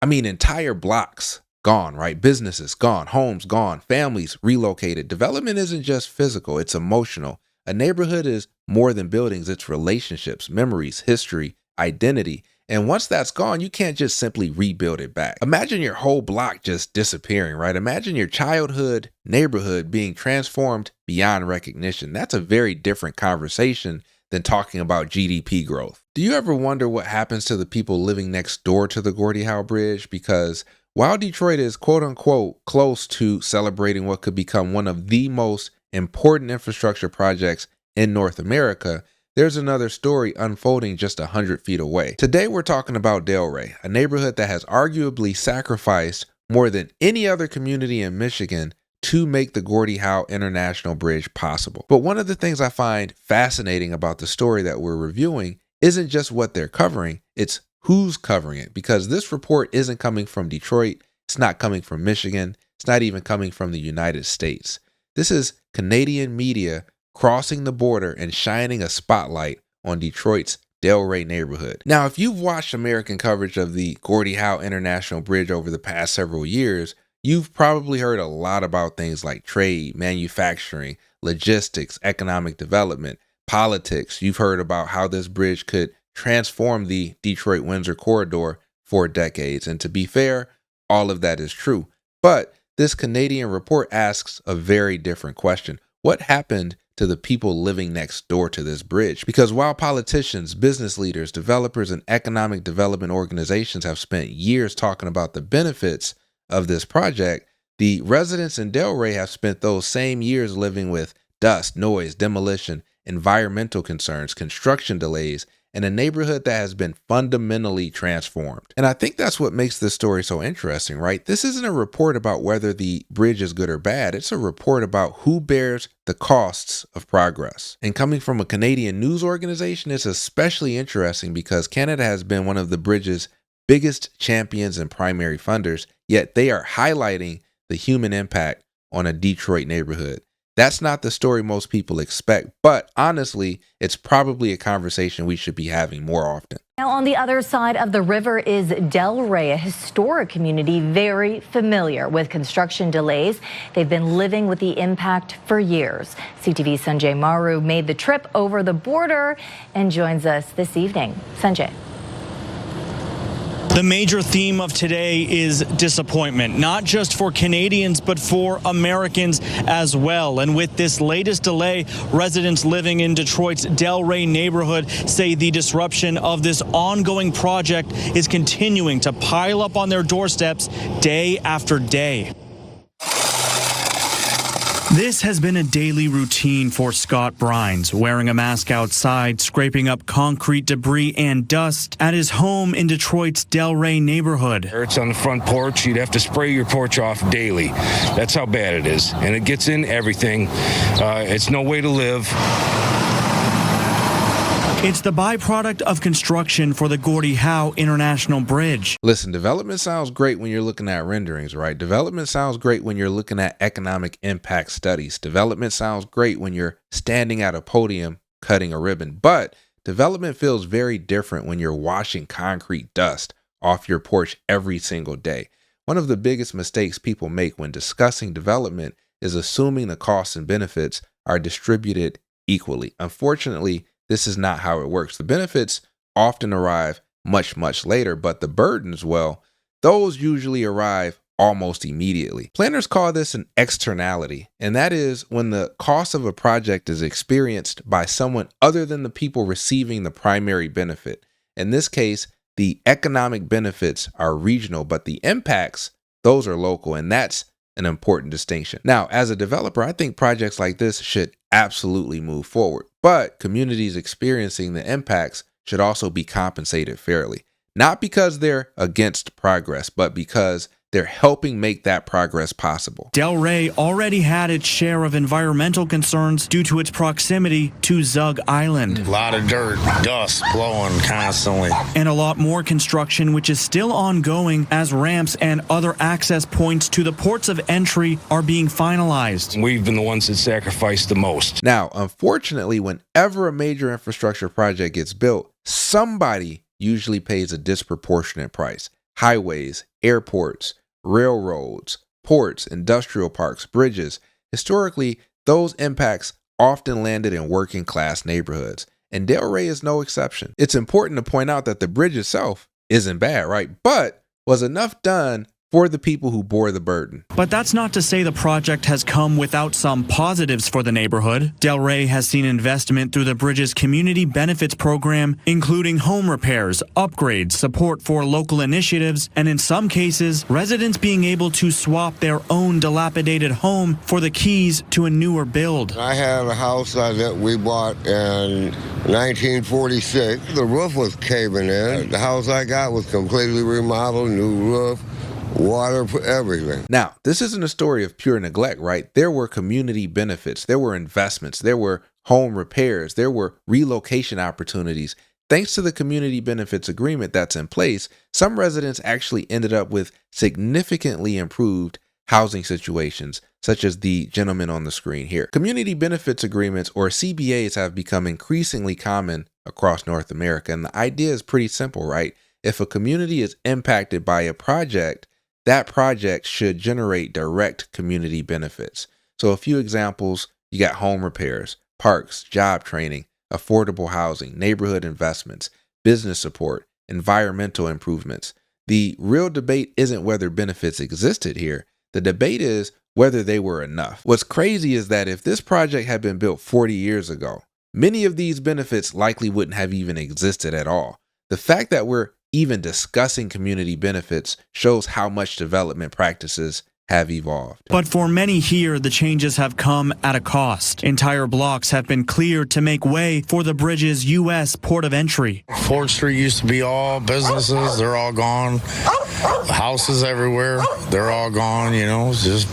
mean, entire blocks gone, right? Businesses gone, homes gone, families relocated. Development isn't just physical, it's emotional. A neighborhood is more than buildings, it's relationships, memories, history, identity. And once that's gone, you can't just simply rebuild it back. Imagine your whole block just disappearing, right? Imagine your childhood neighborhood being transformed beyond recognition. That's a very different conversation than talking about GDP growth. Do you ever wonder what happens to the people living next door to the Gordie Howe Bridge? Because while Detroit is quote unquote close to celebrating what could become one of the most important infrastructure projects in North America, there's another story unfolding just 100 feet away. Today, we're talking about Delray, a neighborhood that has arguably sacrificed more than any other community in Michigan to make the Gordie Howe International Bridge possible. But one of the things I find fascinating about the story that we're reviewing isn't just what they're covering, it's who's covering it. Because this report isn't coming from Detroit, it's not coming from Michigan, it's not even coming from the United States. This is Canadian media crossing the border and shining a spotlight on Detroit's Delray neighborhood. Now, if you've watched American coverage of the Gordie Howe International Bridge over the past several years, you've probably heard a lot about things like trade, manufacturing, logistics, economic development, politics. You've heard about how this bridge could transform the Detroit-Windsor corridor for decades. And to be fair, all of that is true. But this Canadian report asks a very different question. What happened to the people living next door to this bridge? Because while politicians, business leaders, developers, and economic development organizations have spent years talking about the benefits of this project, the residents in Delray have spent those same years living with dust, noise, demolition, environmental concerns, construction delays, and a neighborhood that has been fundamentally transformed. And I think that's what makes this story so interesting, right? This isn't a report about whether the bridge is good or bad. It's a report about who bears the costs of progress. And coming from a Canadian news organization, it's especially interesting because Canada has been one of the bridge's biggest champions and primary funders, yet they are highlighting the human impact on a Detroit neighborhood. That's not the story most people expect, but honestly, it's probably a conversation we should be having more often. Now, on the other side of the river is Delray, a historic community very familiar with construction delays. They've been living with the impact for years. CTV's Sanjay Maru made the trip over the border and joins us this evening. Sanjay. The major theme of today is disappointment, not just for Canadians, but for Americans as well. And with this latest delay, residents living in Detroit's Delray neighborhood say the disruption of this ongoing project is continuing to pile up on their doorsteps day after day. This has been a daily routine for Scott Brines, wearing a mask outside, scraping up concrete debris and dust at his home in Detroit's Delray neighborhood. It's on the front porch. You'd have to spray your porch off daily. That's how bad it is. And it gets in everything. It's no way to live. It's the byproduct of construction for the Gordie Howe International Bridge. Listen, development sounds great when you're looking at renderings, right? Development sounds great when you're looking at economic impact studies. Development sounds great when you're standing at a podium cutting a ribbon. But development feels very different when you're washing concrete dust off your porch every single day. One of the biggest mistakes people make when discussing development is assuming the costs and benefits are distributed equally. Unfortunately, this is not how it works. The benefits often arrive much, much later, but the burdens, well, those usually arrive almost immediately. Planners call this an externality, and that is when the cost of a project is experienced by someone other than the people receiving the primary benefit. In this case, the economic benefits are regional, but the impacts, those are local, and that's an important distinction. Now, as a developer, I think projects like this should absolutely move forward, but communities experiencing the impacts should also be compensated fairly, not because they're against progress, but because they're helping make that progress possible. Delray already had its share of environmental concerns due to its proximity to Zug Island. A lot of dirt, dust blowing constantly. And a lot more construction, which is still ongoing as ramps and other access points to the ports of entry are being finalized. We've been the ones that sacrificed the most. Now, unfortunately, whenever a major infrastructure project gets built, somebody usually pays a disproportionate price. highways, airports, railroads, ports, industrial parks, bridges. Historically, those impacts often landed in working class neighborhoods, and Delray is no exception. It's important to point out that the bridge itself isn't bad, right? But was enough done for the people who bore the burden. But that's not to say the project has come without some positives for the neighborhood. Delray has seen investment through the bridge's community benefits program, including home repairs, upgrades, support for local initiatives, and in some cases, residents being able to swap their own dilapidated home for the keys to a newer build. I had a house that we bought in 1946. The roof was caving in. The house I got was completely remodeled, new roof, water, everything. Now, this isn't a story of pure neglect, right? There were community benefits, there were investments, there were home repairs, there were relocation opportunities. Thanks to the community benefits agreement that's in place, some residents actually ended up with significantly improved housing situations, such as the gentleman on the screen here. Community benefits agreements, or CBAs, have become increasingly common across North America, and the idea is pretty simple, right? If a community is impacted by a project, that project should generate direct community benefits. So a few examples, you got home repairs, parks, job training, affordable housing, neighborhood investments, business support, environmental improvements. The real debate isn't whether benefits existed here. The debate is whether they were enough. What's crazy is that if this project had been built 40 years ago, many of these benefits likely wouldn't have even existed at all. The fact that we're even discussing community benefits shows how much development practices have evolved. But for many here, the changes have come at a cost. Entire blocks have been cleared to make way for the bridge's U.S. port of entry. 4th Street used to be all businesses. They're all gone. Houses everywhere. They're all gone, just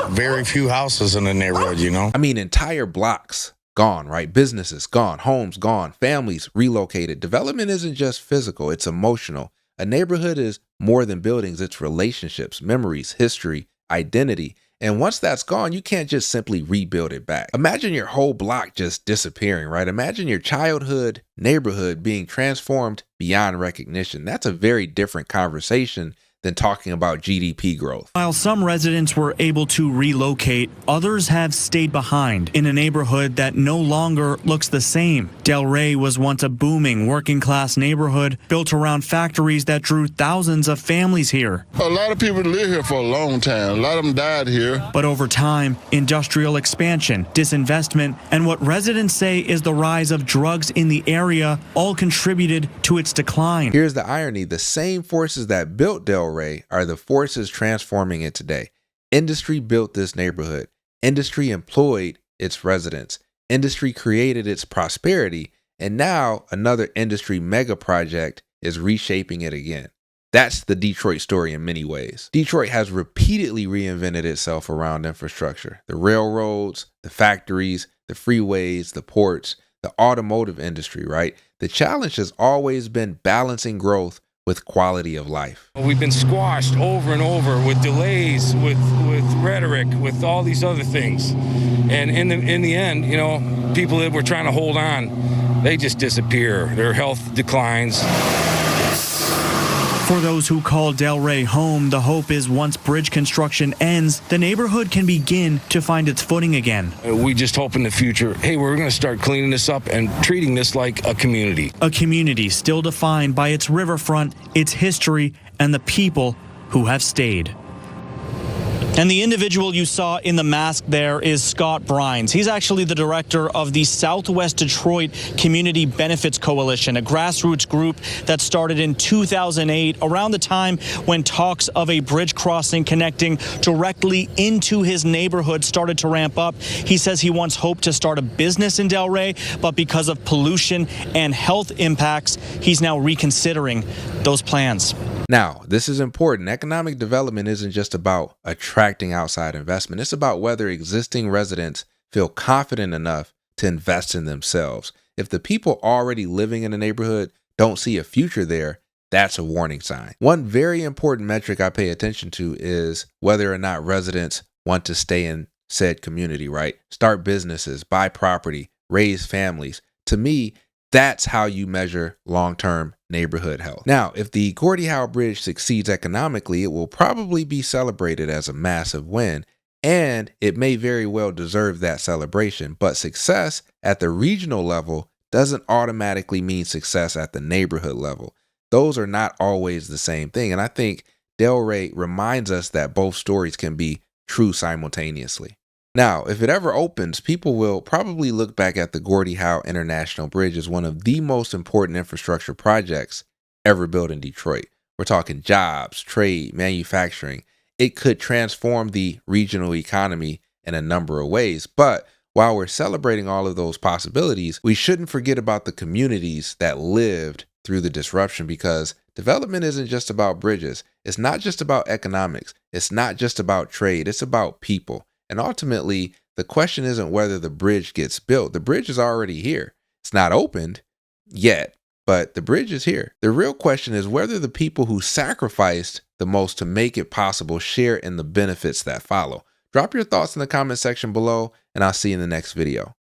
very few houses in the neighborhood, I mean, entire blocks gone, right? Businesses gone, homes gone, families relocated. Development isn't just physical, it's emotional. A neighborhood is more than buildings, it's relationships, memories, history, identity. And once that's gone, you can't just simply rebuild it back. Imagine your whole block just disappearing, right? Imagine your childhood neighborhood being transformed beyond recognition. That's a very different conversation than talking about GDP growth. While some residents were able to relocate, others have stayed behind in a neighborhood that no longer looks the same. Delray was once a booming working-class neighborhood built around factories that drew thousands of families here. A lot of people live here for a long time. A lot of them died here. But over time, industrial expansion, disinvestment, and what residents say is the rise of drugs in the area all contributed to its decline. Here's the irony. The same forces that built Delray are the forces transforming it today. Industry built this neighborhood. Industry employed its residents. Industry created its prosperity. And now another industry mega project is reshaping it again. That's the Detroit story in many ways. Detroit has repeatedly reinvented itself around infrastructure. The railroads, the factories, the freeways, the ports, the automotive industry, right? The challenge has always been balancing growth with quality of life. We've been squashed over and over with delays, with rhetoric, with all these other things. And in the end, people that were trying to hold on, they just disappear. Their health declines. For those who call Delray home, the hope is once bridge construction ends, the neighborhood can begin to find its footing again. We just hope in the future, hey, we're going to start cleaning this up and treating this like a community. A community still defined by its riverfront, its history, and the people who have stayed. And the individual you saw in the mask there is Scott Brines. He's actually the director of the Southwest Detroit Community Benefits Coalition, a grassroots group that started in 2008, around the time when talks of a bridge crossing connecting directly into his neighborhood started to ramp up. He says he once hoped to start a business in Delray, but because of pollution and health impacts, he's now reconsidering those plans. Now, this is important. Economic development isn't just about attracting outside investment. It's about whether existing residents feel confident enough to invest in themselves. If the people already living in a neighborhood don't see a future there, that's a warning sign. One very important metric I pay attention to is whether or not residents want to stay in said community, right? Start businesses, buy property, raise families. To me, that's how you measure long-term neighborhood health. Now, if the Gordie Howe Bridge succeeds economically, it will probably be celebrated as a massive win, and it may very well deserve that celebration. But success at the regional level doesn't automatically mean success at the neighborhood level. Those are not always the same thing. And I think Delray reminds us that both stories can be true simultaneously. Now, if it ever opens, people will probably look back at the Gordie Howe International Bridge as one of the most important infrastructure projects ever built in Detroit. We're talking jobs, trade, manufacturing. It could transform the regional economy in a number of ways. But while we're celebrating all of those possibilities, we shouldn't forget about the communities that lived through the disruption, because development isn't just about bridges. It's not just about economics. It's not just about trade. It's about people. And ultimately, the question isn't whether the bridge gets built. The bridge is already here. It's not opened yet, but the bridge is here. The real question is whether the people who sacrificed the most to make it possible share in the benefits that follow. Drop your thoughts in the comment section below, and I'll see you in the next video.